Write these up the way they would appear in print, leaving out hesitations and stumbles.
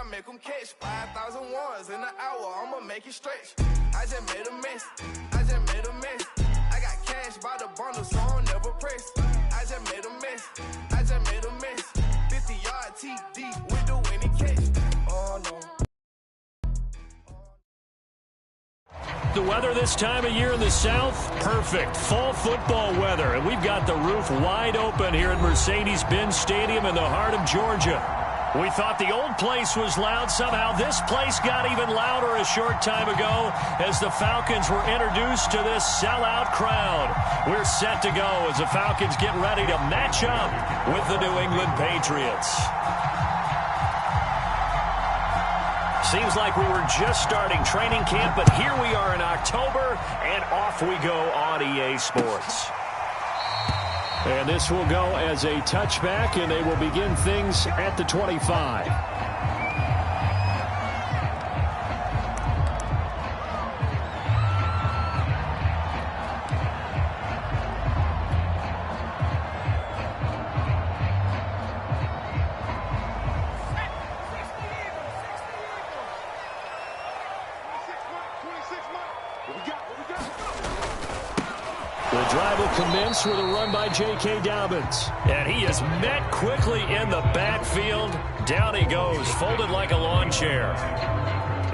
I make them catch 5,000 ones in an hour, I'ma make it stretch. I just made a mess, I just made a mess. I got cash by the bundle, so I'm never pressed. I just made a mess, I just made a mess. 50-yard TD with the winning catch. Oh no. The weather this time of year in the South, perfect. Fall football weather. And we've got the roof wide open here at Mercedes-Benz Stadium in the heart of Georgia. We thought the old place was loud. Somehow this place got even louder a short time ago as the Falcons were introduced to this sellout crowd. We're set to go as the Falcons get ready to match up with the New England Patriots. Seems like we were just starting training camp, but here we are in October, and off we go on EA Sports. And this will go as a touchback, and they will begin things at the 25. The drive will commence with a run by J.K. Dobbins. And he is met quickly in the backfield. Down he goes, folded like a lawn chair.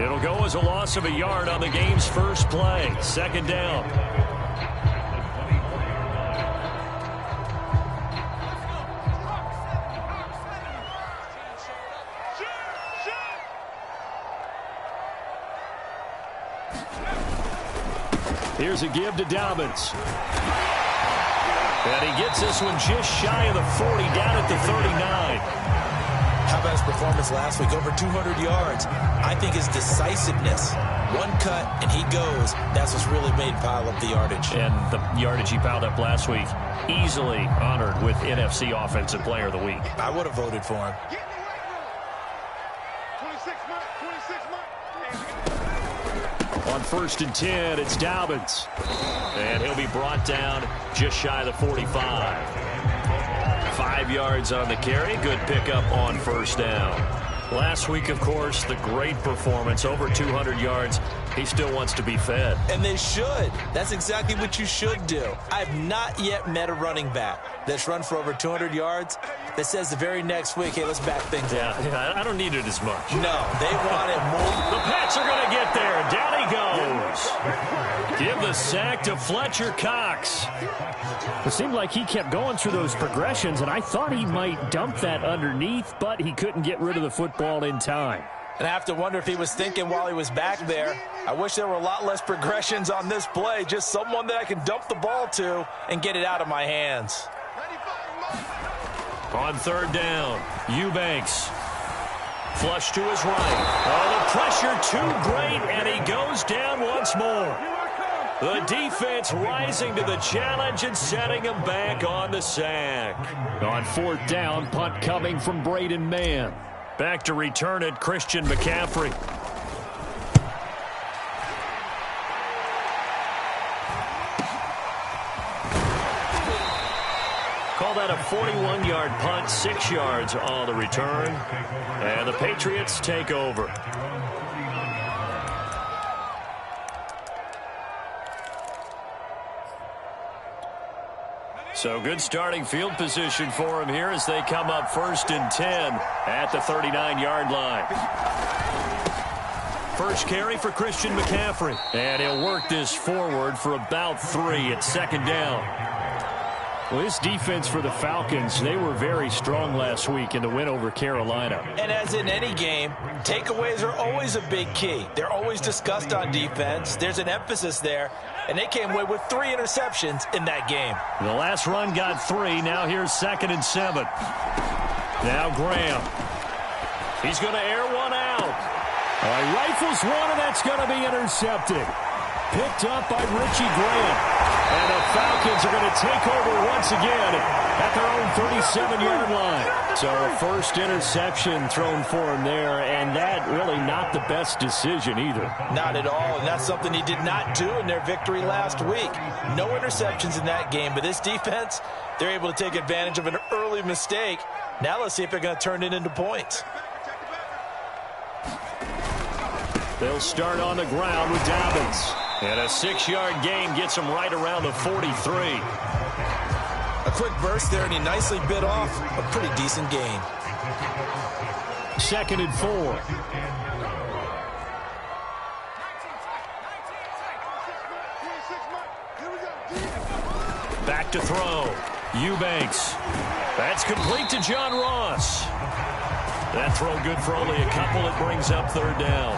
It'll go as a loss of a yard on the game's first play. Second down. Here's a give to Dobbins. And he gets this one just shy of the 40, down at the 39. How about his performance last week? Over 200 yards. I think his decisiveness, one cut and he goes, that's what's really made him pile up the yardage. And the yardage he piled up last week, easily honored with NFC Offensive Player of the Week. I would have voted for him. On 1st and 10, it's Dobbins. And he'll be brought down just shy of the 45. 5 yards on the carry. Good pickup on first down. Last week, of course, the great performance, over 200 yards. He still wants to be fed. And they should. That's exactly what you should do. I've not yet met a running back that's run for over 200 yards that says the very next week, hey, let's back things up. Yeah, I don't need it as much. No, they want it more. The Pats are going to get there. Down he goes. Give the sack to Fletcher Cox. It seemed like he kept going through those progressions, and I thought he might dump that underneath, but he couldn't get rid of the football in time. And I have to wonder if he was thinking while he was back there, I wish there were a lot less progressions on this play, just someone that I can dump the ball to and get it out of my hands. On third down, Eubanks. Flush to his right. Oh, the pressure too great, and he goes down once more. The defense rising to the challenge and setting him back on the sack. On 4th down, punt coming from Braden Mann. Back to return it, Christian McCaffrey. Call that a 41-yard punt, 6 yards on the return. And the Patriots take over. So good starting field position for him here as they come up 1st and 10 at the 39-yard line. First carry for Christian McCaffrey. And he'll work this forward for about 3 at 2nd down. Well, this defense for the Falcons, they were very strong last week in the win over Carolina. And as in any game, takeaways are always a big key. They're always discussed on defense. There's an emphasis there. And they came away with 3 interceptions in that game. The last run got 3. Now here's 2nd and 7. Now Graham. He's going to air one out. He rifles one, and that's going to be intercepted. Picked up by Richie Graham. And the Falcons are going to take over once again at their own 37-yard line. So a first interception thrown for him there, and that really not the best decision either. Not at all, and that's something he did not do in their victory last week. No interceptions in that game, but this defense, they're able to take advantage of an early mistake. Now let's see if they're going to turn it into points. They'll start on the ground with Dobbins. And a 6-yard gain gets him right around the 43. A quick burst there, and he nicely bit off a pretty decent gain. 2nd and 4. Back to throw. Eubanks. That's complete to John Ross. That throw good for only a couple. It brings up 3rd down.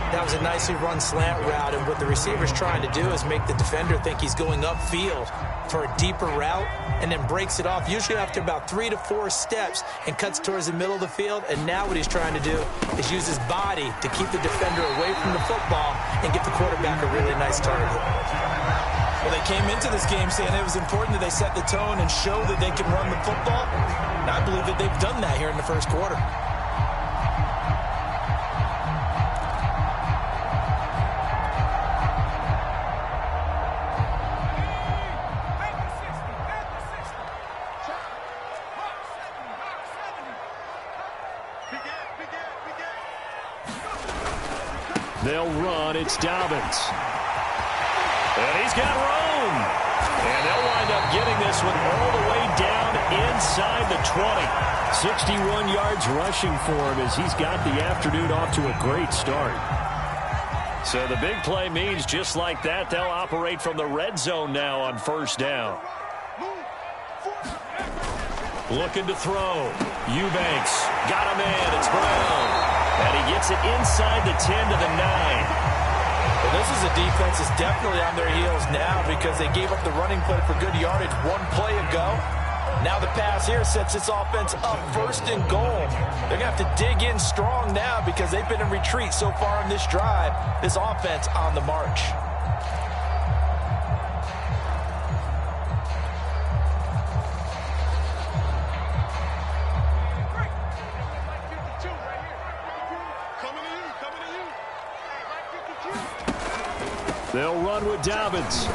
That was a nicely run slant route, and what the receiver's trying to do is make the defender think he's going upfield for a deeper route, and then breaks it off, usually after about 3 to 4 steps, and cuts towards the middle of the field. And now what he's trying to do is use his body to keep the defender away from the football and get the quarterback a really nice target. Well, they came into this game saying it was important that they set the tone and show that they can run the football. And I believe that they've done that here in the first quarter. They'll run. It's Dobbins. And he's got room. And they'll wind up getting this one all the way down inside the 20. 61 yards rushing for him as he's got the afternoon off to a great start. So the big play means just like that, they'll operate from the red zone now on 1st down. Looking to throw. Eubanks got him in. It's Brown. And he gets it inside the 10 to the 9. Well, this is a defense that's definitely on their heels now because they gave up the running play for good yardage 1 play ago. Now the pass here sets this offense up 1st and goal. They're going to have to dig in strong now because they've been in retreat so far in this drive. This offense on the march. They'll run with Dobbins.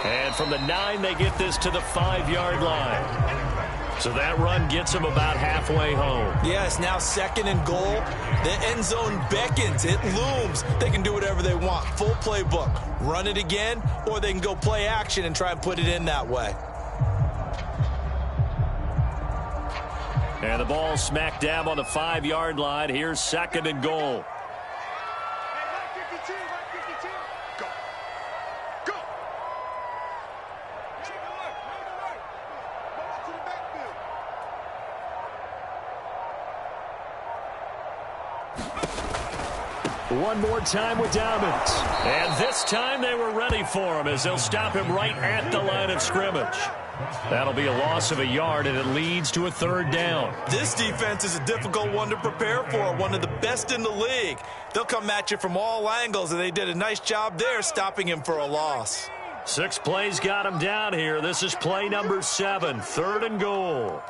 And from the 9, they get this to the 5-yard line. So that run gets them about halfway home. Yes, now 2nd and goal. The end zone beckons. It looms. They can do whatever they want. Full playbook. Run it again, or they can go play action and try and put it in that way. And the ball smack dab on the 5-yard line. Here's 2nd and goal. One more time with Dobbins. And this time they were ready for him as they'll stop him right at the line of scrimmage. That'll be a loss of a yard, and it leads to a 3rd down. This defense is a difficult one to prepare for, one of the best in the league. They'll come at you from all angles, and they did a nice job there stopping him for a loss. 6 plays got him down here. This is play number 7, 3rd and goal.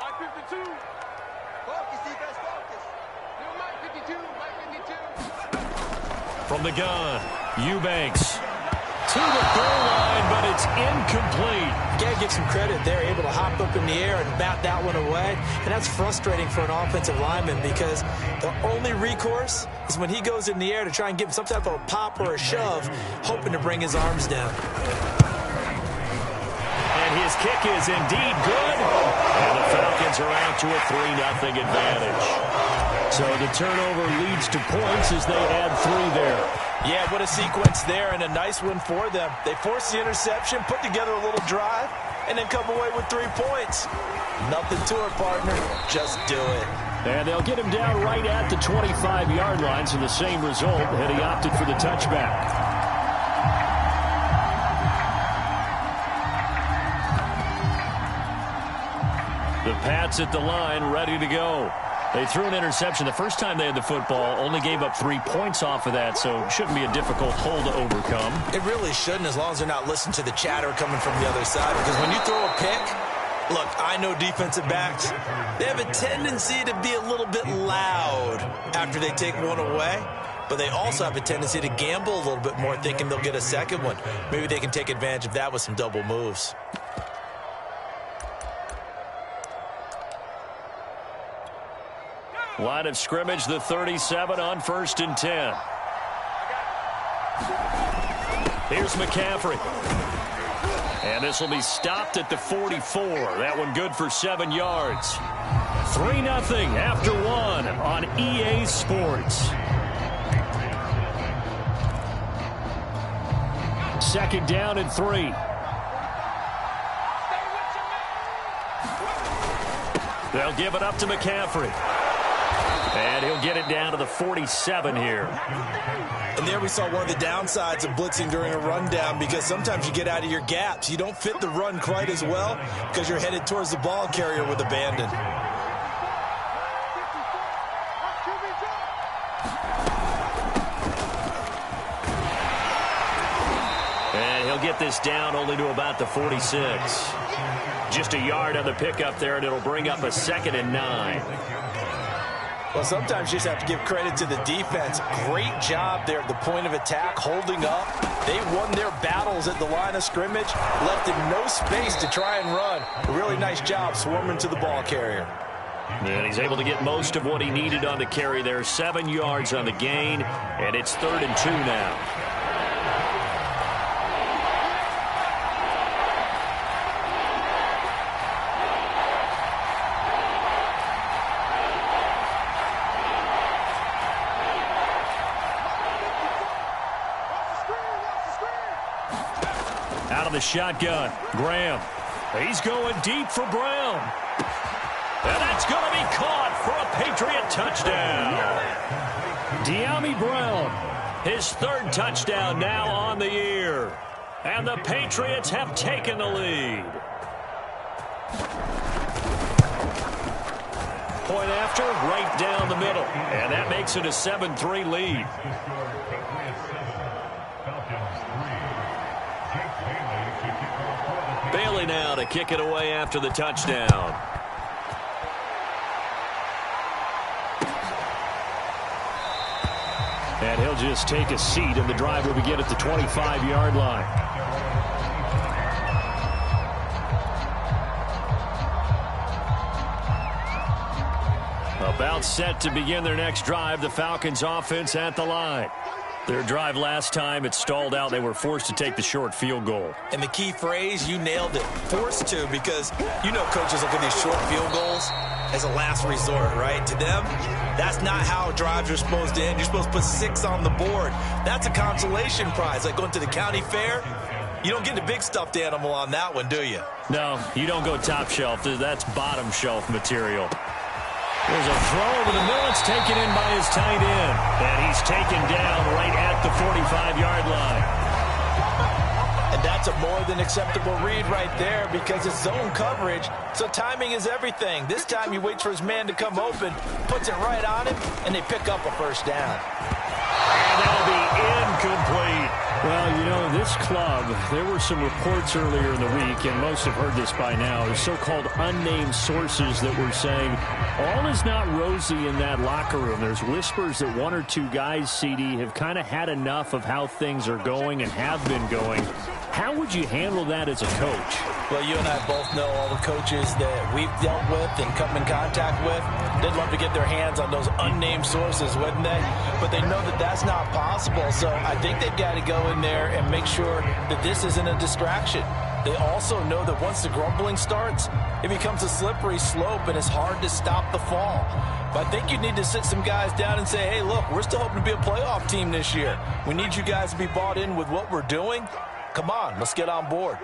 From the gun, Eubanks to the goal line, but it's incomplete. Got to give some credit. They're able to hop up in the air and bat that one away. And that's frustrating for an offensive lineman because the only recourse is when he goes in the air to try and give some type of a pop or a shove, hoping to bring his arms down. And his kick is indeed good. And the Falcons are out to a 3-0 advantage. So the turnover leads to points as they add 3 there. Yeah, what a sequence there, and a nice one for them. They forced the interception, put together a little drive, and then come away with 3 points. Nothing to it, partner. Just do it. And they'll get him down right at the 25-yard line, so the same result, and he opted for the touchback. The Pats at the line, ready to go. They threw an interception the first time they had the football, only gave up 3 points off of that, so it shouldn't be a difficult hole to overcome. It really shouldn't, as long as they're not listening to the chatter coming from the other side, because when you throw a pick, look, I know defensive backs, they have a tendency to be a little bit loud after they take one away, but they also have a tendency to gamble a little bit more, thinking they'll get a second one. Maybe they can take advantage of that with some double moves. Line of scrimmage, the 37 on 1st and 10. Here's McCaffrey. And this will be stopped at the 44. That one good for 7 yards. 3-0 after 1 on EA Sports. Second down and 3. They'll give it up to McCaffrey. And he'll get it down to the 47 here. And there we saw one of the downsides of blitzing during a rundown, because sometimes you get out of your gaps. You don't fit the run quite as well because you're headed towards the ball carrier with abandon. And he'll get this down only to about the 46. Just a yard on the pickup there, and it'll bring up a 2nd and 9. Well, sometimes you just have to give credit to the defense. Great job there at the point of attack, holding up. They won their battles at the line of scrimmage, left him no space to try and run. A really nice job swarming to the ball carrier. And he's able to get most of what he needed on the carry there. 7 yards on the gain, and it's 3rd and 2 now. Out of the shotgun, Graham. He's going deep for Brown. And that's going to be caught for a Patriot touchdown. De'Ami Brown, his 3rd touchdown now on the year. And the Patriots have taken the lead. Point after, right down the middle. And that makes it a 7-3 lead. Bailey now to kick it away after the touchdown. And he'll just take a seat, and the drive will begin at the 25-yard line. About set to begin their next drive, the Falcons offense at the line. Their drive last time, it stalled out. They were forced to take the short field goal. And the key phrase, you nailed it, forced to, because you know coaches look at these short field goals as a last resort, right? To them, that's not how drives are supposed to end. You're supposed to put 6 on the board. That's a consolation prize, like going to the county fair. You don't get the big stuffed animal on that one, do you? No, you don't go top shelf. That's bottom shelf material. There's a throw over the middle. It's taken in by his tight end. And he's taken down right at the 45-yard line. And that's a more than acceptable read right there, because it's zone coverage, so timing is everything. This time he waits for his man to come open, puts it right on him, and they pick up a 1st down. And that'll be incomplete. Well, you know, this club, there were some reports earlier in the week, and most have heard this by now, the so-called unnamed sources that were saying all is not rosy in that locker room. There's whispers that 1 or 2 guys, CD, have kind of had enough of how things are going and have been going. How would you handle that as a coach? Well, you and I both know all the coaches that we've dealt with and come in contact with. They'd love to get their hands on those unnamed sources, wouldn't they? But they know that that's not possible, so I think they've got to go in there and make sure that this isn't a distraction. They also know that once the grumbling starts, it becomes a slippery slope and it's hard to stop the fall. But I think you need to sit some guys down and say, hey, look, we're still hoping to be a playoff team this year. We need you guys to be bought in with what we're doing. Come on, let's get on board.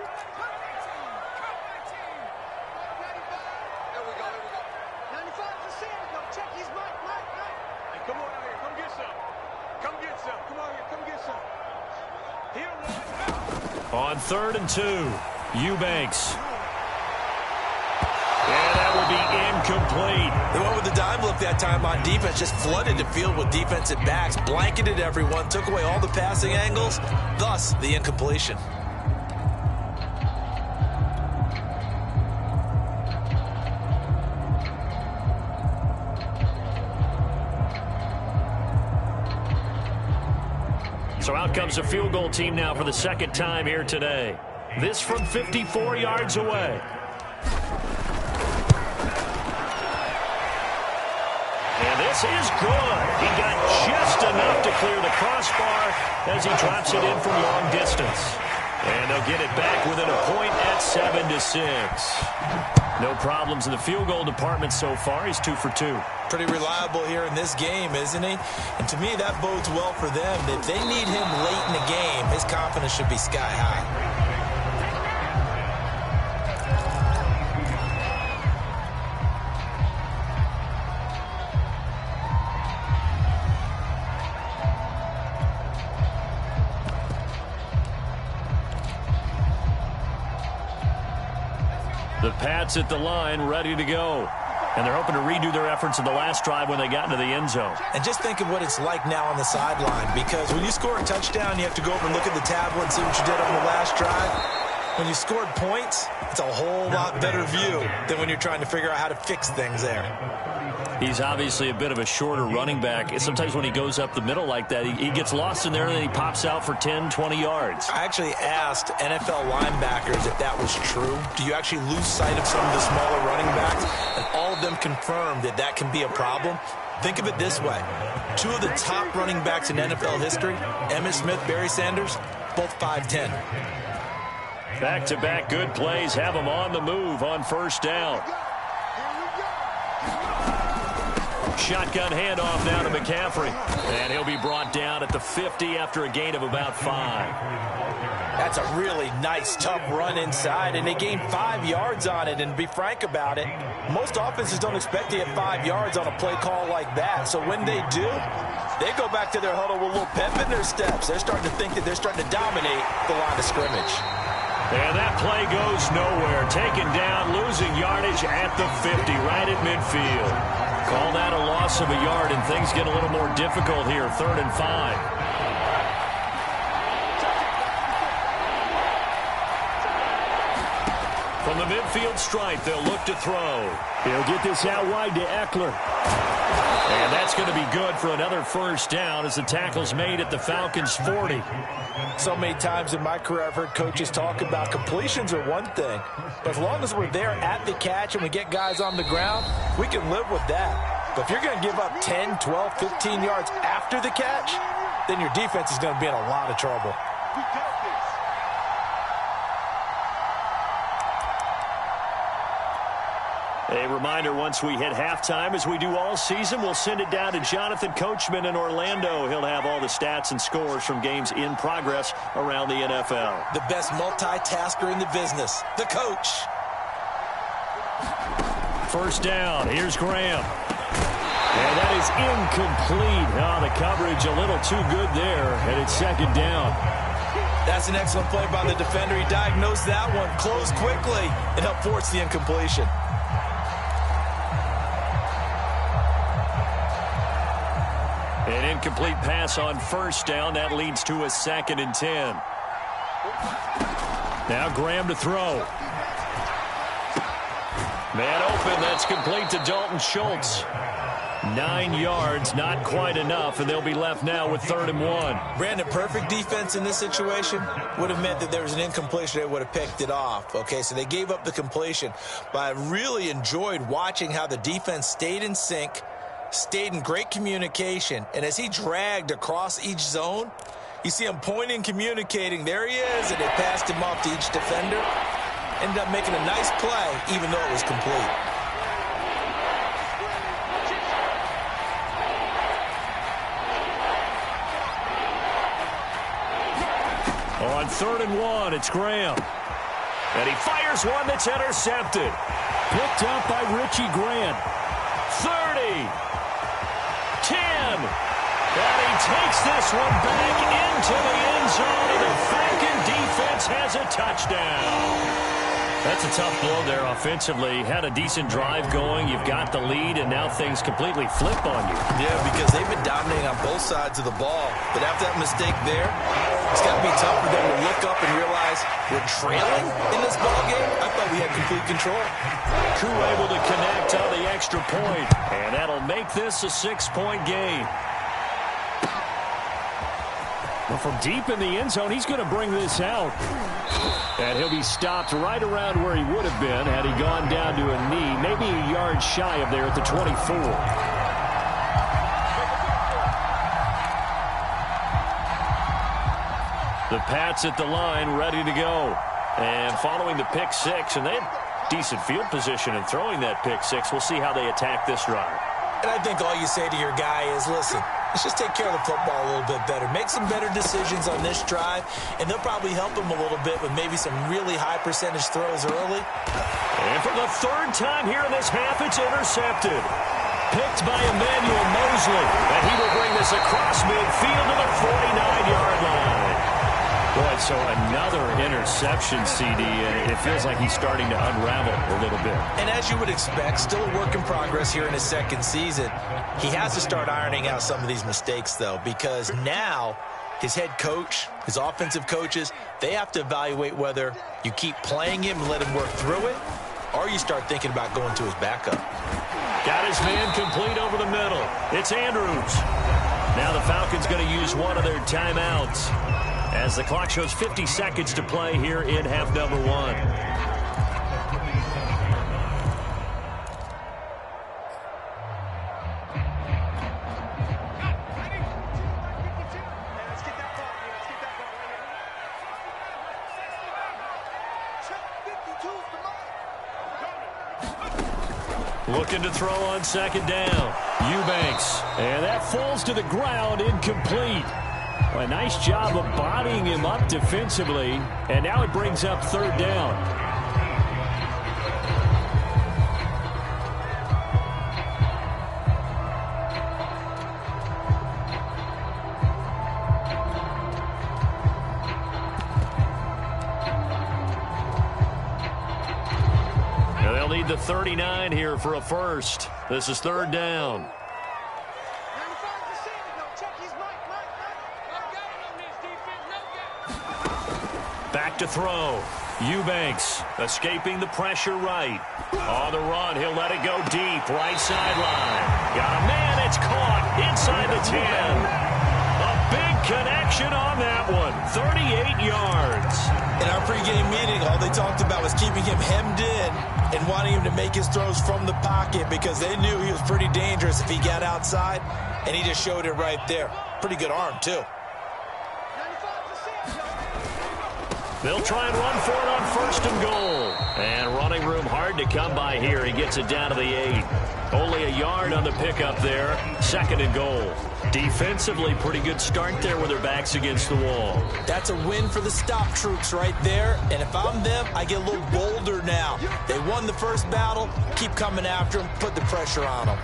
On 3rd and 2, Eubanks. And that will be incomplete. They went with the dime look that time on defense, just flooded the field with defensive backs, blanketed everyone, took away all the passing angles, thus the incompletion. So out comes a field goal team now for the 2nd time here today. This from 54 yards away. And this is good. He got just enough to clear the crossbar, as he drops it in from long distance. And they'll get it back within a point at 7-6. No problems in the field goal department so far. He's 2 for 2. Pretty reliable here in this game, isn't he? And to me, that bodes well for them. If they need him late in the game, his confidence should be sky high. The Pats at the line, ready to go. And they're hoping to redo their efforts in the last drive when they got into the end zone. And just think of what it's like now on the sideline, because when you score a touchdown, you have to go over and look at the tablet and see what you did on the last drive. When you scored points, it's a whole lot better view than when you're trying to figure out how to fix things there. He's obviously a bit of a shorter running back. Sometimes when he goes up the middle like that, he gets lost in there and then he pops out for 10, 20 yards. I actually asked NFL linebackers if that was true. Do you actually lose sight of some of the smaller running backs? And all of them confirmed that that can be a problem. Think of it this way. 2 of the top running backs in NFL history, Emmitt Smith, Barry Sanders, both 5'10". Back-to-back good plays have him on the move on first down. Shotgun handoff now to McCaffrey. And he'll be brought down at the 50 after a gain of about 5. That's a really nice, tough run inside, and they gained 5 yards on it. And to be frank about it, most offenses don't expect to get 5 yards on a play call like that. So when they do, they go back to their huddle with a little pep in their steps. They're starting to think that they're starting to dominate the line of scrimmage. And that play goes nowhere. Taken down, losing yardage at the 50, right at midfield. Call that a loss of a yard, and things get a little more difficult here. 3rd and 5. From the midfield stripe, they'll look to throw. He'll get this out wide to Eckler. And that's going to be good for another first down as the tackle's made at the Falcons' 40. So many times in my career I've heard coaches talk about completions are one thing, but as long as we're there at the catch and we get guys on the ground, we can live with that. But if you're going to give up 10, 12, 15 yards after the catch, then your defense is going to be in a lot of trouble. A reminder, once we hit halftime, as we do all season, we'll send it down to Jonathan Coachman in Orlando. He'll have all the stats and scores from games in progress around the NFL. The best multitasker in the business, the coach. First down, here's Graham. And that is incomplete. Oh, the coverage a little too good there, and it's 2nd down. That's an excellent play by the defender. He diagnosed that one, closed quickly, and helped force the incompletion. An incomplete pass on first down. That leads to a 2nd and 10. Now Graham to throw. Man open. That's complete to Dalton Schultz. 9 yards, not quite enough, and they'll be left now with 3rd and 1. Brandon, perfect defense in this situation would have meant that there was an incompletion. They would have picked it off. Okay, so they gave up the completion. But I really enjoyed watching how the defense stayed in sync, stayed in great communication, and as he dragged across each zone, you see him pointing, communicating. There he is, and they passed him off to each defender. Ended up making a nice play, even though it was complete. On 3rd and 1, it's Graham. And he fires one that's intercepted. Picked up by Richie Grant. 30. 10. And he takes this one back into the end zone, and the Falcon defense has a touchdown. That's a tough blow there offensively. Had a decent drive going. You've got the lead, and now things completely flip on you. Yeah, because they've been dominating on both sides of the ball. But after that mistake there, it's got to be tough for them to look up and realize we're trailing in this ball game. I thought we had complete control. Crew able to connect on the extra point, and that'll make this a 6-point game. Well, from deep in the end zone, he's going to bring this out. And he'll be stopped right around where he would have been had he gone down to a knee, maybe a yard shy of there at the 24. The Pats at the line, ready to go. And following the pick six, and they had decent field position in throwing that pick six. We'll see how they attack this drive. And I think all you say to your guy is, listen, let's just take care of the football a little bit better. Make some better decisions on this drive, and they'll probably help him a little bit with maybe some really high percentage throws early. And for the third time here in this half, it's intercepted. Picked by Emmanuel Mosley, and he will bring this across midfield to the 49-yard line. Boy, so another interception, CD, and it feels like he's starting to unravel a little bit. And as you would expect, still a work in progress here in his second season. He has to start ironing out some of these mistakes, though, because now his head coach, his offensive coaches, they have to evaluate whether you keep playing him and let him work through it, or you start thinking about going to his backup. Got his man complete over the middle. It's Andrews. Now the Falcons going to use one of their timeouts as the clock shows 50 seconds to play here in half number one. Looking to throw on second down. Eubanks. And that falls to the ground, incomplete. A nice job of bodying him up defensively. And now it brings up third down. Now they'll need the 39 here for a first. This is third down. Back to throw. Eubanks escaping the pressure right. On the run, he'll let it go deep. Right sideline. Got a man, it's caught inside the 10. A big connection on that one. 38 yards. In our pregame meeting, all they talked about was keeping him hemmed in and wanting him to make his throws from the pocket because they knew he was pretty dangerous if he got outside, and he just showed it right there. Pretty good arm, too. They'll try and run for it on first and goal. And running room hard to come by here. He gets it down to the 8. Only a yard on the pickup there. Second and goal. Defensively, pretty good start there with their backs against the wall. That's a win for the stop troops right there. And if I'm them, I get a little bolder now. They won the first battle. Keep coming after them. Put the pressure on them.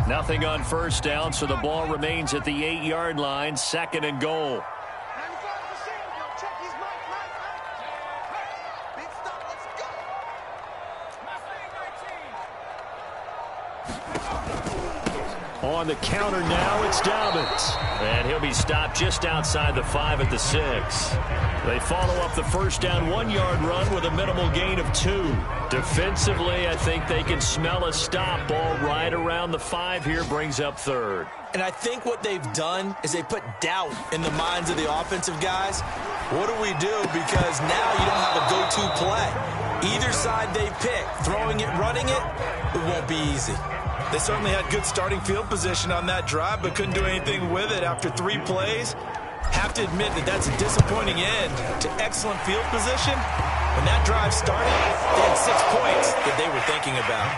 Nothing on first down, so the ball remains at the 8-yard line. Second and goal. On the counter now, it's Dobbins. And he'll be stopped just outside the 5 at the 6. They follow up the first down 1-yard run with a minimal gain of 2. Defensively, I think they can smell a stop. Ball right around the 5 here, brings up third. And I think what they've done is they put doubt in the minds of the offensive guys. What do we do? Because now you don't have a go-to play. Either side they pick, throwing it, running it, it won't be easy. They certainly had good starting field position on that drive, but couldn't do anything with it after 3 plays. Have to admit that that's a disappointing end to excellent field position. When that drive started, they had 6 points that they were thinking about.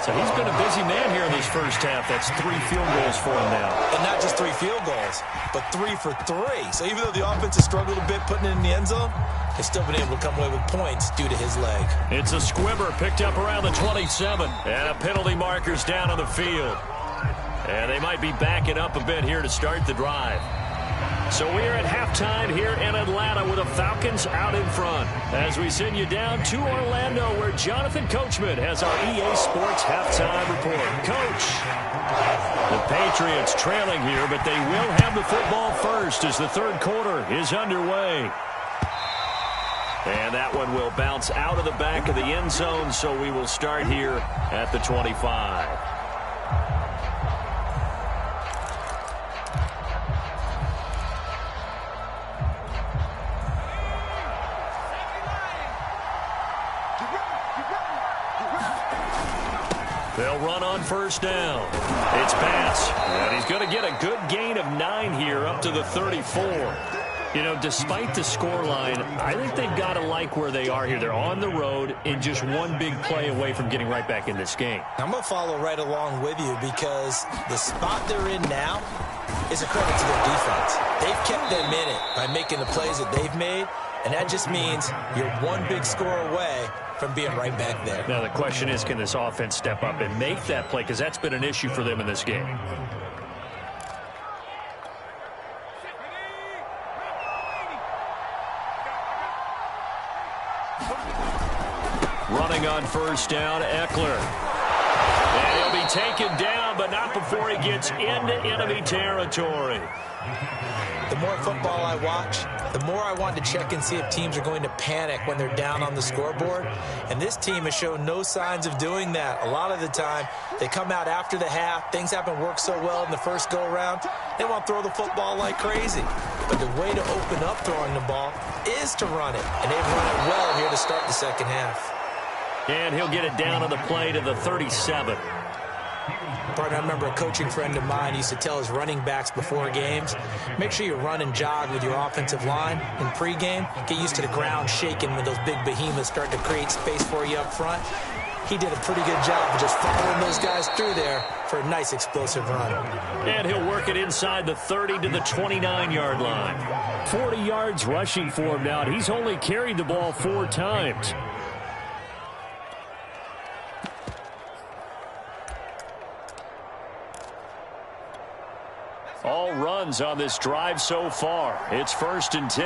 So he's been a busy man here in this first half. That's 3 field goals for him now. And not just 3 field goals, but 3 for 3. So even though the offense has struggled a bit putting it in the end zone, they've still been able to come away with points due to his leg. It's a squibber picked up around the 27. And a penalty marker's down on the field. And they might be backing up a bit here to start the drive. So we're at halftime here in Atlanta with the Falcons out in front. As we send you down to Orlando, where Jonathan Coachman has our EA Sports halftime report. Coach, the Patriots trailing here, but they will have the football first as the third quarter is underway. And that one will bounce out of the back of the end zone, so we will start here at the 25. They'll run on first down. It's pass. And he's going to get a good gain of 9 here up to the 34. You know, despite the scoreline, I think they've got to like where they are here. They're on the road and just one big play away from getting right back in this game. I'm going to follow right along with you because the spot they're in now is a credit to their defense. They've kept them in it by making the plays that they've made, and that just means you're one big score away from being right back there. Now the question is, can this offense step up and make that play? Because that's been an issue for them in this game. Running on first down, Eckler. And he'll be taken down, but not before he gets into enemy territory. The more football I watch, the more I want to check and see if teams are going to panic when they're down on the scoreboard. And this team has shown no signs of doing that. A lot of the time, they come out after the half. Things haven't worked so well in the first go-around. They want to throw the football like crazy. But the way to open up throwing the ball is to run it. And they've run it well here to start the second half. And he'll get it down on the play to the 37. Partner, I remember a coaching friend of mine used to tell his running backs before games, make sure you run and jog with your offensive line in pregame. Get used to the ground shaking when those big behemoths start to create space for you up front. He did a pretty good job of just following those guys through there for a nice explosive run. And he'll work it inside the 30 to the 29-yard line. 40 yards rushing for him now, and he's only carried the ball 4 times. All runs on this drive so far. It's 1st and 10.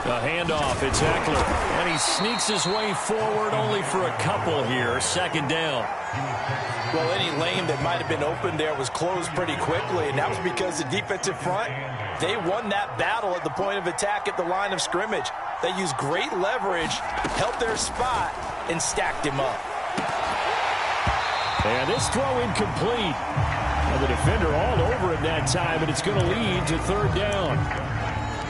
A handoff. It's Eckler. And he sneaks his way forward only for a couple here. 2nd down. Well, any lane that might have been open there was closed pretty quickly, and that was because the defensive front, they won that battle at the point of attack at the line of scrimmage. They used great leverage, held their spot, and stacked him up. And this throw incomplete. And the defender all over him that time, and it's going to lead to 3rd down.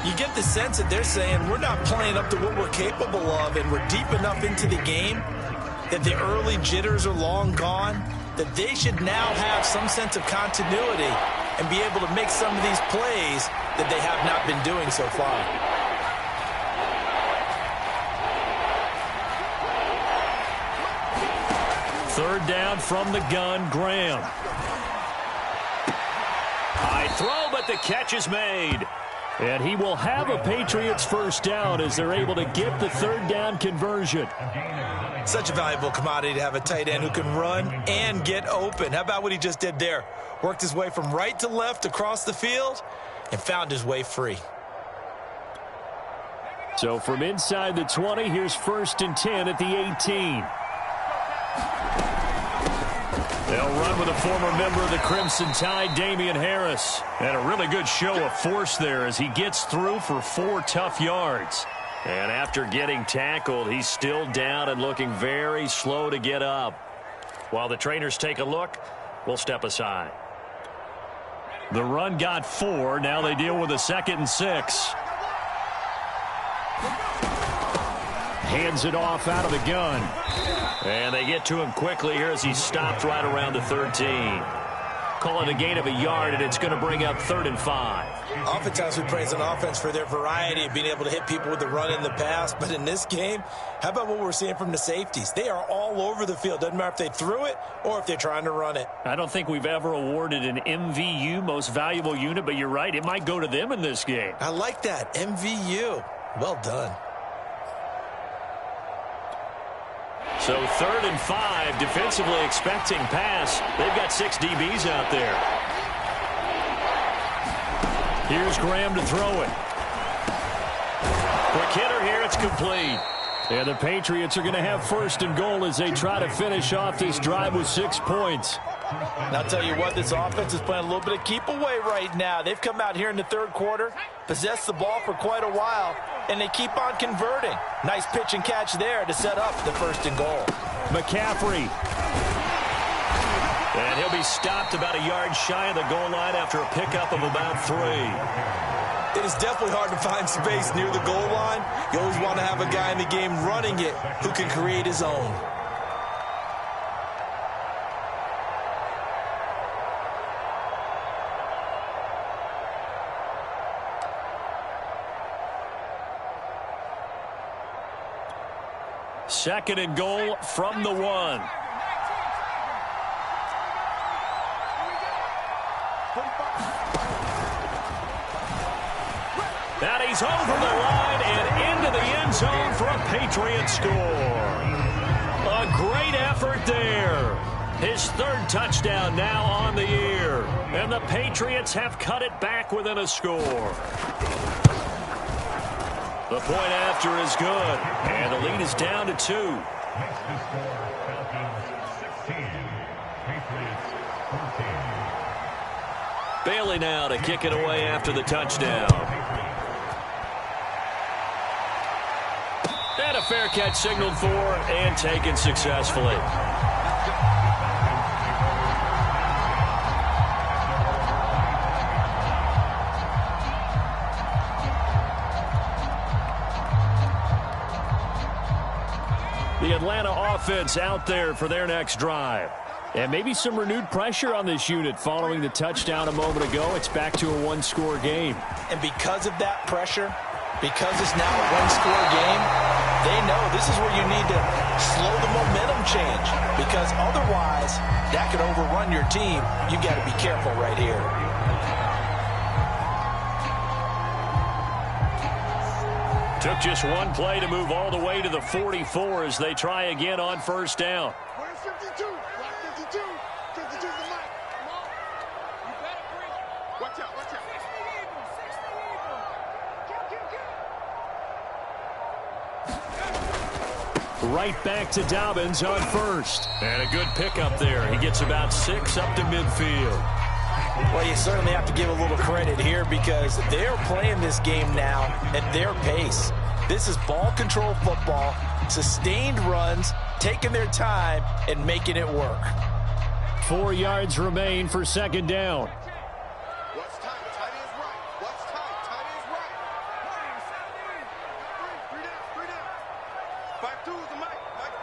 You get the sense that they're saying we're not playing up to what we're capable of, and we're deep enough into the game that the early jitters are long gone, that they should now have some sense of continuity and be able to make some of these plays that they have not been doing so far. Third down from the gun, Graham. High throw, but the catch is made. And he will have a Patriots first down as they're able to get the 3rd down conversion. Such a valuable commodity to have a tight end who can run and get open. How about what he just did there? Worked his way from right to left across the field and found his way free. So from inside the 20, here's 1st and 10 at the 18. They'll run with a former member of the Crimson Tide, Damian Harris. And a really good show of force there as he gets through for 4 tough yards. And after getting tackled, he's still down and looking very slow to get up. While the trainers take a look, we'll step aside. The run got 4. Now they deal with a 2nd and 6. Hands it off out of the gun. And they get to him quickly here as he stopped right around the 13. Call it a gain of a yard, and it's going to bring up 3rd and 5. Oftentimes we praise an offense for their variety of being able to hit people with the run in the pass. But in this game, how about what we're seeing from the safeties? They are all over the field. Doesn't matter if they threw it or if they're trying to run it. I don't think we've ever awarded an MVU, most valuable unit, but you're right. It might go to them in this game. I like that. MVU. Well done. So 3rd and 5, defensively expecting pass. They've got 6 DBs out there. Here's Graham to throw it. Quick hitter here, it's complete. And the Patriots are going to have first and goal as they try to finish off this drive with 6 points. And I'll tell you what, this offense is playing a little bit of keep away right now. They've come out here in the third quarter, possessed the ball for quite a while, and they keep on converting. Nice pitch and catch there to set up the first and goal. McCaffrey. And he'll be stopped about a yard shy of the goal line after a pickup of about 3. It is definitely hard to find space near the goal line. You always want to have a guy in the game running it who can create his own. Second and goal from the 1. And he's over the line and into the end zone for a Patriot score. A great effort there. His third touchdown now on the year. And the Patriots have cut it back within a score. The point after is good. And the lead is down to 2. Bailey now to kick it away after the touchdown. And a fair catch signaled for and taken successfully. The Atlanta offense out there for their next drive. And maybe some renewed pressure on this unit following the touchdown a moment ago. It's back to a one-score game. And because of that pressure, because it's now a one-score game, they know this is where you need to slow the momentum change, because otherwise that could overrun your team. You got to be careful right here. Took just one play to move all the way to the 44 as they try again on first down. Where's 52? Block 52. 52's the mic. Come on. You better bring it. Watch out, watch out. 60 Eagles. Right back to Dobbins on first. And a good pickup there. He gets about 6 up to midfield. Well, you certainly have to give a little credit here because they're playing this game now at their pace. This is ball control football, sustained runs, taking their time and making it work. 4 yards remain for second down. What's tight? Tight is right. What's tight? Tight is right. 3 down. 5-2 is the mic. Mike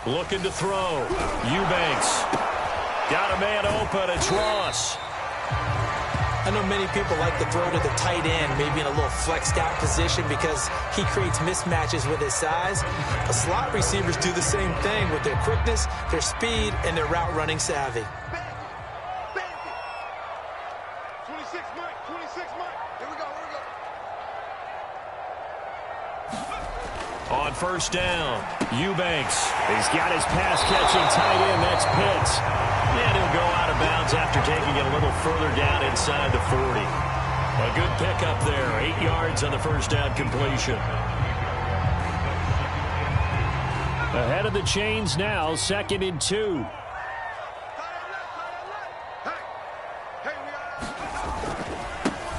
5-2. Looking to throw. Eubanks. Got a man open. It's Ross. I know many people like to throw to the tight end, maybe in a little flexed out position because he creates mismatches with his size. But slot receivers do the same thing with their quickness, their speed, and their route running savvy. 26 Mike. 26 Mike. Here we go. On first down, Eubanks. He's got his pass-catching tight end. That's Pitts. And he'll go out of bounds after taking it a little further down inside the 40. A good pickup there. 8 yards on the first down completion. Ahead of the chains now, 2nd and 2.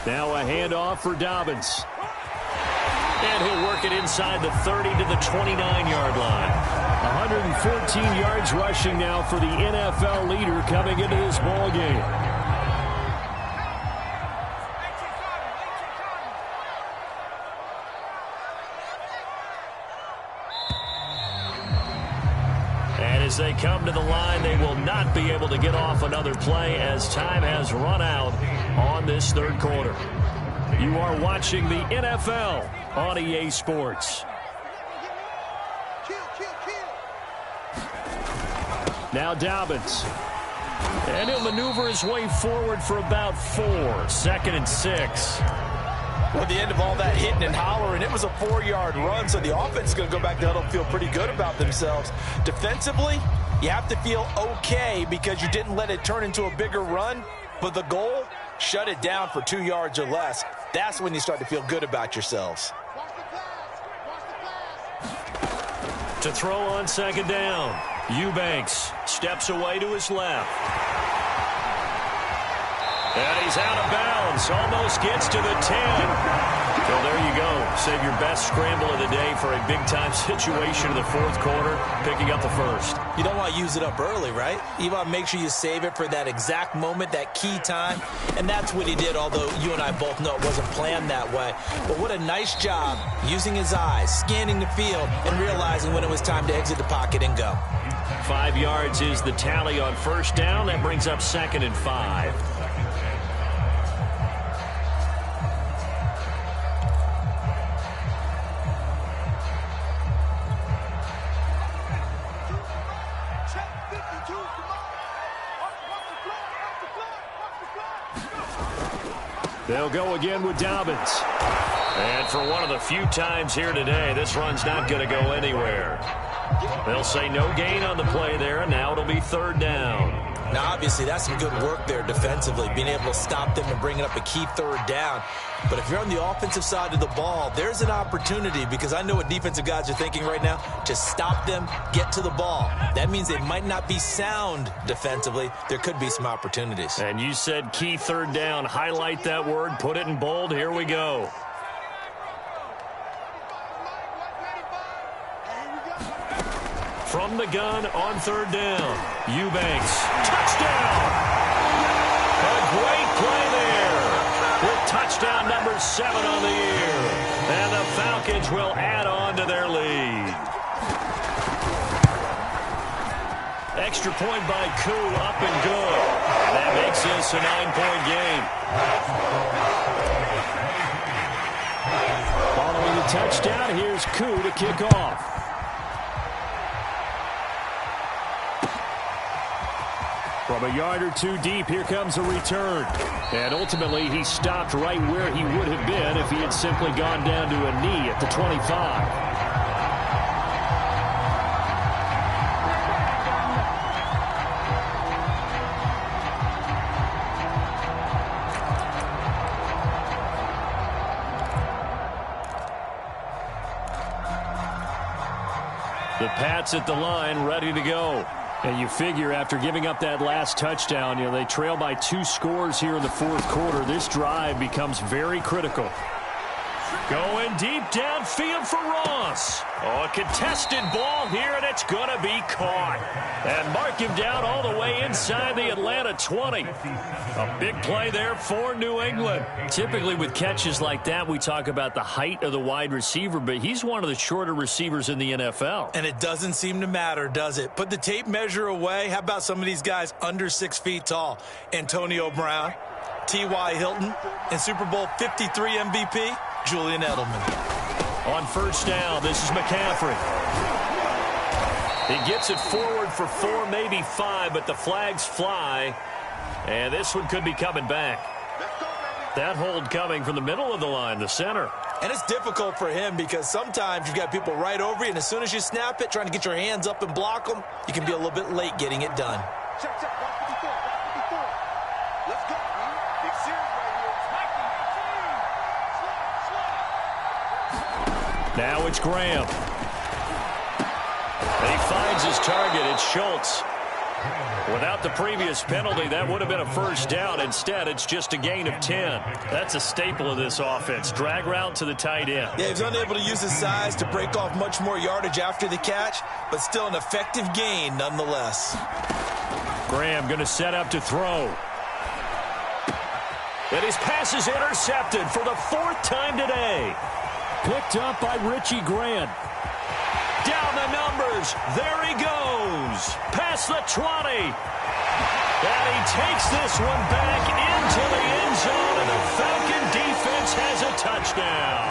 Now a handoff for Dobbins. And he'll work it inside the 30 to the 29-yard line. 114 yards rushing now for the NFL leader coming into this ball game. And as they come to the line, they will not be able to get off another play as time has run out on this third quarter. You are watching the NFL on EA Sports. Now Dobbins. And he'll maneuver his way forward for about 4. 2nd and 6. Well, at the end of all that hitting and hollering, it was a 4-yard run, so the offense is going to go back to huddle, feel pretty good about themselves. Defensively, you have to feel okay because you didn't let it turn into a bigger run, but the goal, shut it down for 2 yards or less. That's when you start to feel good about yourselves. Watch the pass. Watch the pass. To throw on second down. Eubanks steps away to his left. And he's out of bounds. Almost gets to the 10. Well, there you go. Save your best scramble of the day for a big-time situation in the fourth quarter, picking up the first. You don't want to use it up early, right? You want to make sure you save it for that exact moment, that key time. And that's what he did, although you and I both know it wasn't planned that way. But what a nice job using his eyes, scanning the field, and realizing when it was time to exit the pocket and go. 5 yards is the tally on first down. That brings up 2nd and 5. They'll go again with Dobbins. And for one of the few times here today, this run's not going to go anywhere. They'll say no gain on the play there, and now it'll be 3rd down. Now, obviously, that's some good work there defensively, being able to stop them and bringing up a key 3rd down. But if you're on the offensive side of the ball, there's an opportunity, because I know what defensive guys are thinking right now, to stop them, get to the ball. That means they might not be sound defensively. There could be some opportunities. And you said key 3rd down. Highlight that word, put it in bold. Here we go. From the gun on 3rd down, Eubanks, touchdown! A great play there with touchdown number 7 on the year. And the Falcons will add on to their lead. Extra point by Koo, up and good. That makes this a 9-point game. Following the touchdown, here's Koo to kick off. From a yard or two deep, here comes a return. And ultimately, he stopped right where he would have been if he had simply gone down to a knee at the 25. The Pats at the line, ready to go. And you figure after giving up that last touchdown, they trail by 2 scores here in the fourth quarter. This drive becomes very critical. Going deep downfield for Ross. Oh, a contested ball here, and it's going to be caught. And mark him down all the way inside the Atlanta 20. A big play there for New England. Typically with catches like that, we talk about the height of the wide receiver, but he's one of the shorter receivers in the NFL. And it doesn't seem to matter, does it? Put the tape measure away. How about some of these guys under 6 feet tall? Antonio Brown, T.Y. Hilton, and Super Bowl 53 MVP, Julian Edelman. On first down, this is McCaffrey. He gets it forward for 4, maybe 5, but the flags fly. And this one could be coming back. That hold coming from the middle of the line, the center. And it's difficult for him because sometimes you've got people right over you, and as soon as you snap it, trying to get your hands up and block them, you can be a little bit late getting it done. Check, 154, 154. Let's go, man. Big series right here. Now it's Graham. And he finds his target. It's Schultz. Without the previous penalty, that would have been a first down. Instead, it's just a gain of 10. That's a staple of this offense. Drag route to the tight end. Yeah, he was unable to use his size to break off much more yardage after the catch, but still an effective gain nonetheless. Graham going to set up to throw. And his pass is intercepted for the 4th time today. Picked up by Richie Grant. Down the numbers. There he goes. Past the 20. And he takes this one back into the end zone, and the Falcon defense has a touchdown.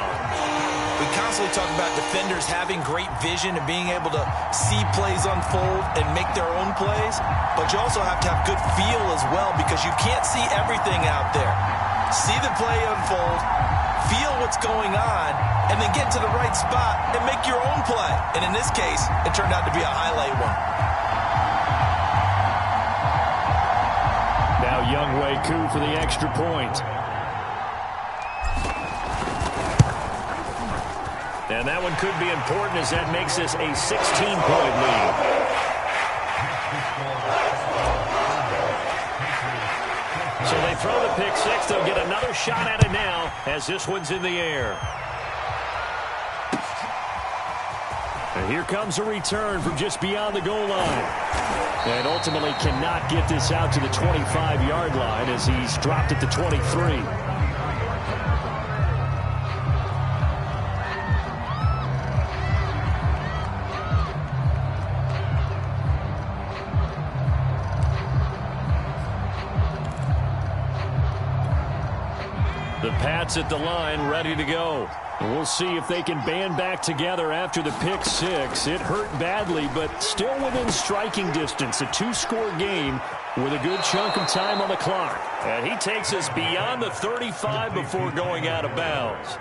We constantly talk about defenders having great vision and being able to see plays unfold and make their own plays, but you also have to have good feel as well because you can't see everything out there. See the play unfold, feel what's going on, and then get to the right spot and make your own play. And in this case, it turned out to be a highlight one. Now Younghoe Koo for the extra point. And that one could be important as that makes this a 16-point lead. So they throw the pick six. They'll get another shot at it now as this one's in the air. And here comes a return from just beyond the goal line. And ultimately cannot get this out to the 25-yard line as he's dropped at the 23. The Pats at the line, ready to go. And we'll see if they can band back together after the pick six. It hurt badly, but still within striking distance. A two-score game with a good chunk of time on the clock. And he takes us beyond the 35 before going out of bounds.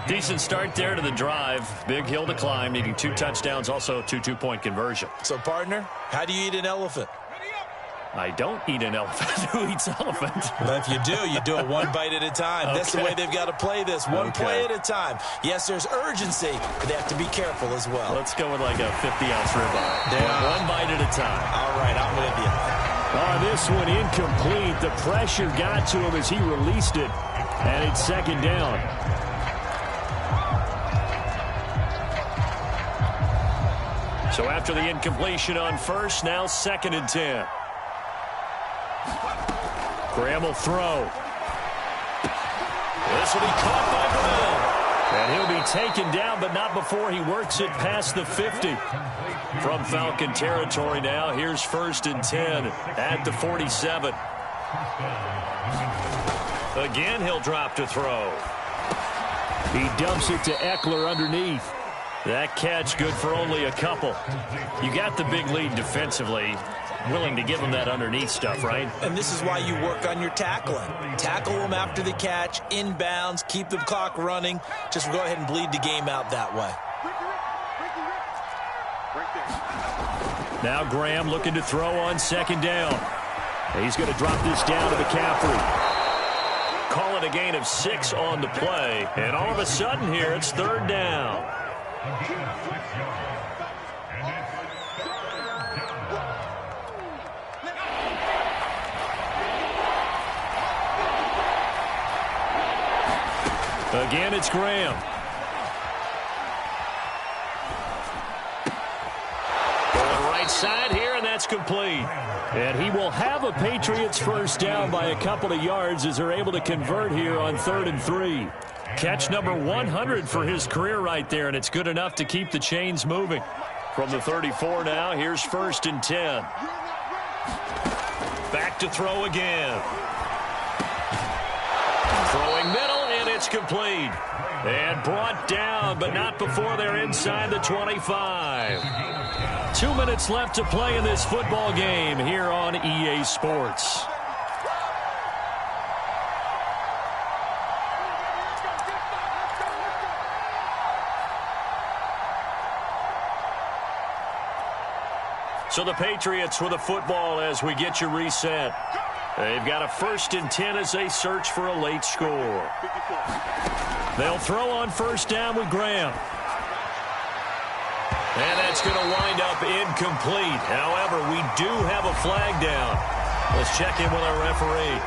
Decent start there to the drive. Big hill to climb, needing 2 touchdowns, also 2 two-point conversion. So, partner, how do you eat an elephant? I don't eat an elephant. Who eats elephant? But if you do it one bite at a time. Okay. That's the way they've got to play this. One play at a time. Yes, there's urgency, but they have to be careful as well. Let's go with like a 50-ounce ribeye. One bite at a time. All right, I'm with you. This one incomplete. The pressure got to him as he released it. And it's second down. So after the incompletion on first, now 2nd and 10. Graham will throw. This will be caught by Graham. And he'll be taken down, but not before he works it past the 50. From Falcon territory now, here's 1st and 10 at the 47. Again, he'll drop to throw. He dumps it to Eckler underneath. That catch good for only a couple. You got the big lead defensively. Willing to give them that underneath stuff, right? And this is why you work on your tackling. Tackle them after the catch, inbounds, keep the clock running. Just go ahead and bleed the game out that way. Now Graham looking to throw on 2nd down. He's going to drop this down to McCaffrey. Call it a gain of 6 on the play. And all of a sudden here, it's 3rd down. Again, it's Graham. Going right side here, and that's complete. And he will have a Patriots first down by a couple of yards as they're able to convert here on 3rd and 3. Catch number 100 for his career right there, and it's good enough to keep the chains moving. From the 34 now, here's 1st and 10. Back to throw again. Throwing middle, and it's complete. And brought down, but not before they're inside the 25. 2 minutes left to play in this football game here on EA Sports. So the Patriots with a football as we get you reset. They've got a 1st and 10 as they search for a late score. They'll throw on 1st down with Graham. And that's going to wind up incomplete. However, we do have a flag down. Let's check in with our referee.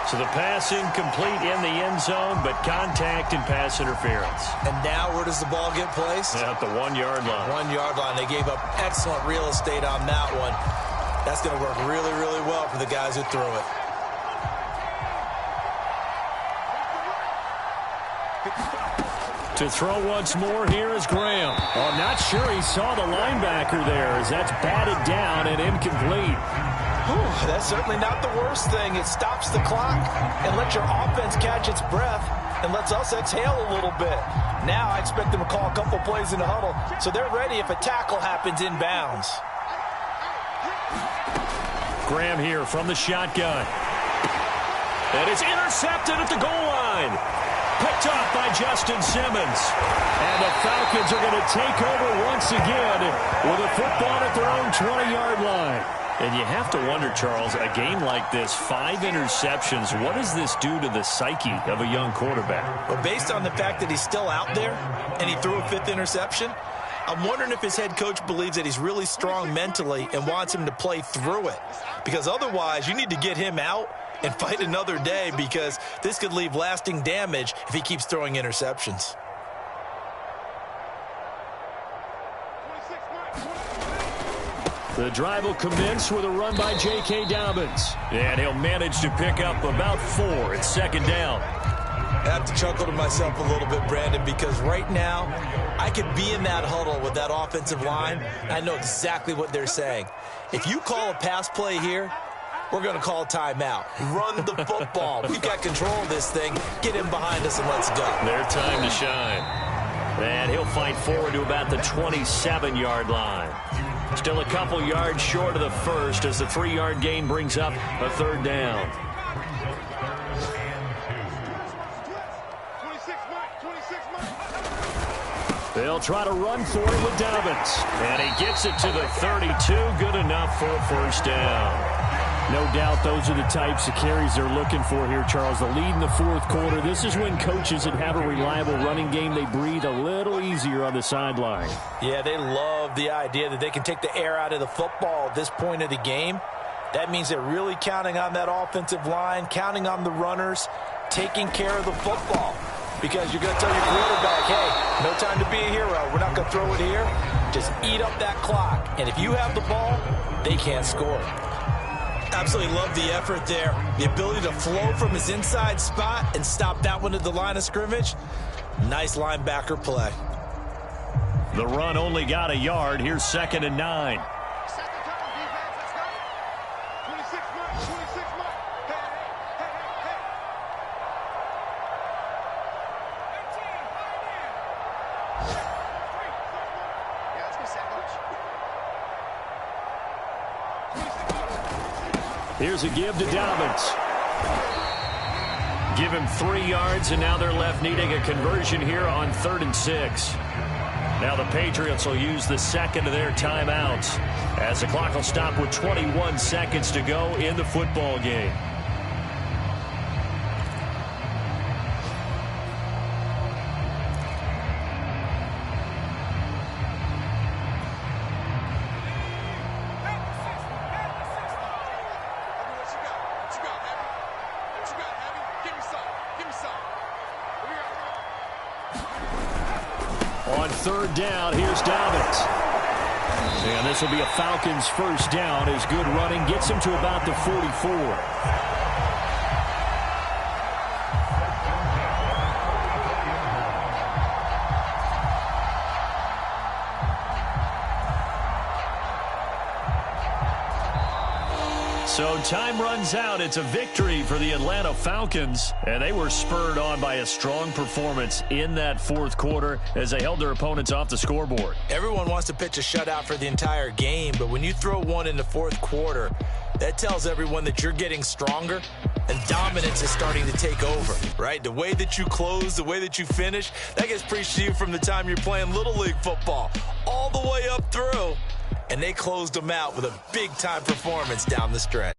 So the pass incomplete in the end zone, but contact and pass interference. And now where does the ball get placed? At the 1-yard line. 1-yard line. They gave up excellent real estate on that one. That's going to work really, really well for the guys who threw it. To throw once more, here is Graham. Oh, I'm not sure he saw the linebacker there as that's batted down and incomplete. That's certainly not the worst thing. It stops the clock and lets your offense catch its breath and lets us exhale a little bit. Now I expect them to call a couple plays in the huddle so they're ready if a tackle happens inbounds. Graham here from the shotgun. And it's intercepted at the goal line. Picked off by Justin Simmons. And the Falcons are going to take over once again with a football at their own 20-yard line. And you have to wonder, Charles, a game like this, 5 interceptions, what does this do to the psyche of a young quarterback? Well, based on the fact that he's still out there and he threw a 5th interception, I'm wondering if his head coach believes that he's really strong mentally and wants him to play through it. Because otherwise, you need to get him out and fight another day, because this could leave lasting damage if he keeps throwing interceptions. The drive will commence with a run by J.K. Dobbins. And he'll manage to pick up about 4 at second down. I have to chuckle to myself a little bit, Brandon, because right now I could be in that huddle with that offensive line. I know exactly what they're saying. If you call a pass play here, we're going to call a timeout. Run the football. We've got control of this thing. Get him behind us and let's go. Their time to shine. And he'll fight forward to about the 27-yard line. Still a couple yards short of the first as the 3-yard gain brings up a 3rd down. They'll try to run for it with Dobbins. And he gets it to the 32. Good enough for a 1st down. No doubt those are the types of carries they're looking for here, Charles. The lead in the 4th quarter. This is when coaches that have a reliable running game, they breathe a little easier on the sideline. Yeah, they love the idea that they can take the air out of the football at this point of the game. That means they're really counting on that offensive line, counting on the runners, taking care of the football. Because you're going to tell your quarterback, hey, no time to be a hero. We're not going to throw it here. Just eat up that clock. And if you have the ball, they can't score. Absolutely love the effort there. The ability to flow from his inside spot and stop that one at the line of scrimmage. Nice linebacker play. The run only got a yard. Here's 2nd and 9. Here's a give to Dobbins. Give him 3 yards, and now they're left needing a conversion here on 3rd and 6. Now the Patriots will use the 2nd of their timeouts as the clock will stop with 21 seconds to go in the football game. On 3rd down, here's Dobbins. And this will be a Falcons 1st down. His good running gets him to about the 44. So time runs out. It's a victory for the Atlanta Falcons, and they were spurred on by a strong performance in that 4th quarter as they held their opponents off the scoreboard. Everyone wants to pitch a shutout for the entire game, but when you throw one in the 4th quarter, that tells everyone that you're getting stronger and dominance is starting to take over, right? The way that you close, the way that you finish, that gets preached to you from the time you're playing Little League football all the way up through. And they closed them out with a big-time performance down the stretch.